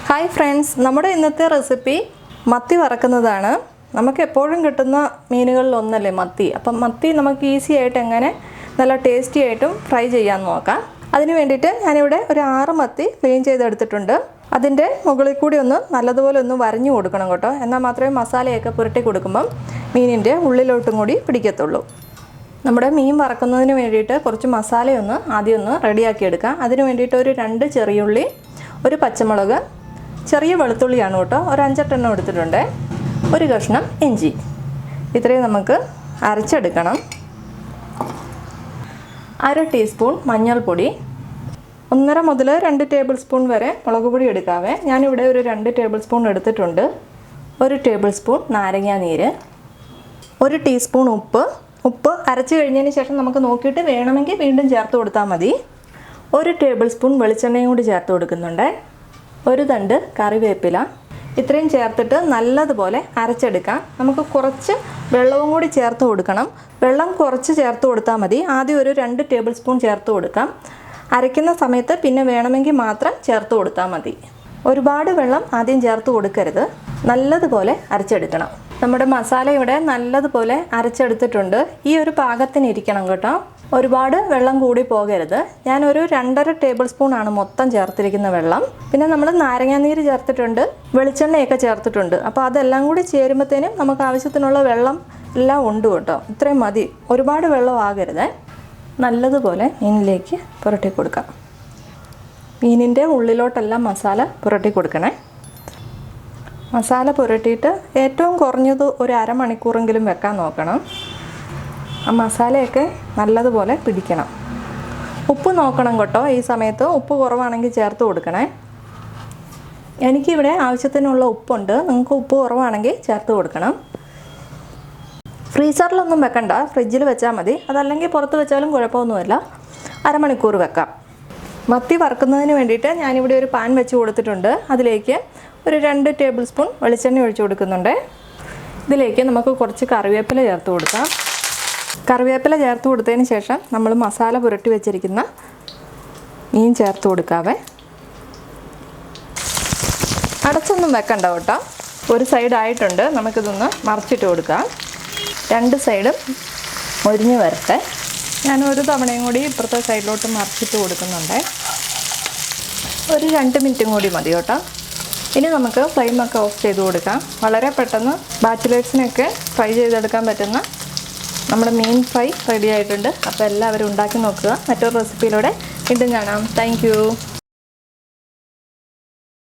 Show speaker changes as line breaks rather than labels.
Hi friends, നമ്മുടെ ഇന്നത്തെ recipe മത്തി വറക്കുന്നതാണ്. നമുക്ക് എപ്പോഴും കിട്ടുന്ന മീനുകളിലൊന്നല്ലേ മത്തി. അപ്പം മത്തി നമുക്ക് ഈസി ആയിട്ട് എങ്ങനെ നല്ല ടേസ്റ്റി ആയിട്ടും ഫ്രൈ ചെയ്യാൻ നോക്കാം. അതിന് വേണ്ടിയിട്ട് ഞാനിവിടെ ഒരു 6 മത്തി ക്ലീൻ ചെയ്തെടുത്തിട്ടുണ്ട്. അതിൻ്റെ മുകളിൽ കൂടി നല്ലതുപോലെ വരഞ്ഞു കൊടുക്കണം കേട്ടോ. എന്നാൽ മാത്രമേ മസാലയൊക്കെ പുരട്ടി കൊടുക്കുമ്പം മീനിൻ്റെ ഉള്ളിലോട്ടും കൂടി പിടിക്കത്തുള്ളൂ. നമ്മുടെ മീൻ വറക്കുന്നതിന് വേണ്ടിയിട്ട് കുറച്ച് മസാല ആദ്യം റെഡിയാക്കി എടുക്കാം. അതിന് വേണ്ടിയിട്ട് ഒരു 2 ചെറിയുള്ളി, ഒരു പച്ചമുളക്, ചെറിയ വെളുത്തുള്ളിയാണ് കേട്ടോ, ഒരു 5-8 എണ്ണം എടുത്തിട്ടുണ്ട്, ഒരു കഷ്ണം ഇഞ്ചി. ഇത്രയും നമുക്ക് അരച്ചെടുക്കണം. 1/2 ടീസ്പൂൺ മഞ്ഞൾപ്പൊടി, 1.5 മുതൽ 2 ടേബിൾ സ്പൂൺ വരെ മുളക് പൊടി എടുക്കാവേ. ഞാനിവിടെ ഒരു 2 ടേബിൾ സ്പൂൺ എടുത്തിട്ടുണ്ട്. 1 ടേബിൾ സ്പൂൺ നാരങ്ങാ നീര്, 1 ടീസ്പൂൺ ഉപ്പ് അരച്ച് കഴിഞ്ഞതിന് ശേഷം നമുക്ക് നോക്കിയിട്ട് വേണമെങ്കിൽ വീണ്ടും ചേർത്ത് കൊടുത്താൽ മതി. 1 ടേബിൾ സ്പൂൺ വെളിച്ചെണ്ണയും കൂടി ചേർത്ത് കൊടുക്കുന്നുണ്ട്. 1 തണ്ട് കറിവേപ്പില. ഇത്രയും ചേർത്തിട്ട് നല്ലതുപോലെ അരച്ചെടുക്കാം. നമുക്ക് കുറച്ച് വെള്ളവും കൂടി ചേർത്ത് കൊടുക്കണം. വെള്ളം കുറച്ച് ചേർത്ത് കൊടുത്താൽ മതി. ആദ്യം ഒരു 2 ടേബിൾ സ്പൂൺ ചേർത്ത് കൊടുക്കാം. അരയ്ക്കുന്ന സമയത്ത് പിന്നെ വേണമെങ്കിൽ മാത്രം ചേർത്ത് കൊടുത്താൽ മതി. ഒരുപാട് വെള്ളം ആദ്യം ചേർത്ത് കൊടുക്കരുത്. നല്ലതുപോലെ അരച്ചെടുക്കണം. നമ്മുടെ മസാല ഇവിടെ നല്ലതുപോലെ അരച്ചെടുത്തിട്ടുണ്ട്. ഈ ഒരു പാകത്തിന് ഇരിക്കണം കേട്ടോ. ഒരുപാട് വെള്ളം കൂടി പോകരുത്. ഞാനൊരു 2.5 ടേബിൾ സ്പൂൺ ആണ് മൊത്തം ചേർത്തിരിക്കുന്ന വെള്ളം. പിന്നെ നമ്മൾ നാരങ്ങാനീര് ചേർത്തിട്ടുണ്ട്, വെളിച്ചെണ്ണയൊക്കെ ചേർത്തിട്ടുണ്ട്. അപ്പോൾ അതെല്ലാം കൂടി ചേരുമ്പോഴത്തേനും നമുക്ക് ആവശ്യത്തിനുള്ള വെള്ളം എല്ലാം ഉണ്ട് കേട്ടോ. ഇത്രയും മതി, ഒരുപാട് വെള്ളം ആകരുത്. നല്ലതുപോലെ മീനിലേക്ക് പുരട്ടി കൊടുക്കാം. മീനിൻ്റെ ഉള്ളിലോട്ടെല്ലാം മസാല പുരട്ടി കൊടുക്കണേ. മസാല പുരട്ടിയിട്ട് ഏറ്റവും കുറഞ്ഞത് ഒരു അരമണിക്കൂറെങ്കിലും വെക്കാൻ നോക്കണം. ആ മസാലയൊക്കെ നല്ലതുപോലെ പിടിക്കണം. ഉപ്പ് നോക്കണം കേട്ടോ. ഈ സമയത്ത് ഉപ്പ് കുറവാണെങ്കിൽ ചേർത്ത് കൊടുക്കണേ. എനിക്കിവിടെ ആവശ്യത്തിനുള്ള ഉപ്പുണ്ട്. നിങ്ങൾക്ക് ഉപ്പ് കുറവാണെങ്കിൽ ചേർത്ത് കൊടുക്കണം. ഫ്രീസറിലൊന്നും വെക്കണ്ട, ഫ്രിഡ്ജിൽ വെച്ചാൽ മതി. അതല്ലെങ്കിൽ പുറത്ത് വെച്ചാലും കുഴപ്പമൊന്നുമില്ല. അരമണിക്കൂർ വെക്കാം. മത്തി വറുക്കുന്നതിന് വേണ്ടിയിട്ട് ഞാനിവിടെ ഒരു പാൻ വെച്ച് കൊടുത്തിട്ടുണ്ട്. അതിലേക്ക് ഒരു 2 ടേബിൾ സ്പൂൺ വെളിച്ചെണ്ണ ഒഴിച്ച് കൊടുക്കുന്നുണ്ട്. ഇതിലേക്ക് നമുക്ക് കുറച്ച് കറിവേപ്പില ചേർത്ത് കൊടുക്കാം. കറിവേപ്പില ചേർത്ത് കൊടുത്തതിന് ശേഷം നമ്മൾ മസാല പുരട്ടി വെച്ചിരിക്കുന്ന മീൻ ചേർത്ത് കൊടുക്കാവേ. അടച്ചൊന്നും വെക്കണ്ട കേട്ടോ. ഒരു സൈഡായിട്ടുണ്ട്, നമുക്കിതൊന്ന് മറിച്ചിട്ട് കൊടുക്കാം. 2 സൈഡും മൊരിഞ്ഞ് വരട്ടെ. ഞാൻ ഒരു തവണയും കൂടി ഇപ്പുറത്തെ സൈഡിലോട്ട് മറിച്ചിട്ട് കൊടുക്കുന്നുണ്ട്. ഒരു 2 മിനിറ്റും കൂടി മതി കേട്ടോ. ഇനി നമുക്ക് ഫ്ലെയിമൊക്കെ ഓഫ് ചെയ്ത് കൊടുക്കാം. വളരെ പെട്ടെന്ന് ബാച്ചിലേഴ്സിനൊക്കെ ഫ്രൈ ചെയ്തെടുക്കാൻ പറ്റുന്ന നമ്മുടെ മീൻ ഫ്രൈ റെഡി ആയിട്ടുണ്ട്. അപ്പോൾ എല്ലാവരും ഉണ്ടാക്കി നോക്കുക. മറ്റൊരു റെസിപ്പിയിലൂടെ വീണ്ടും കാണാം. താങ്ക്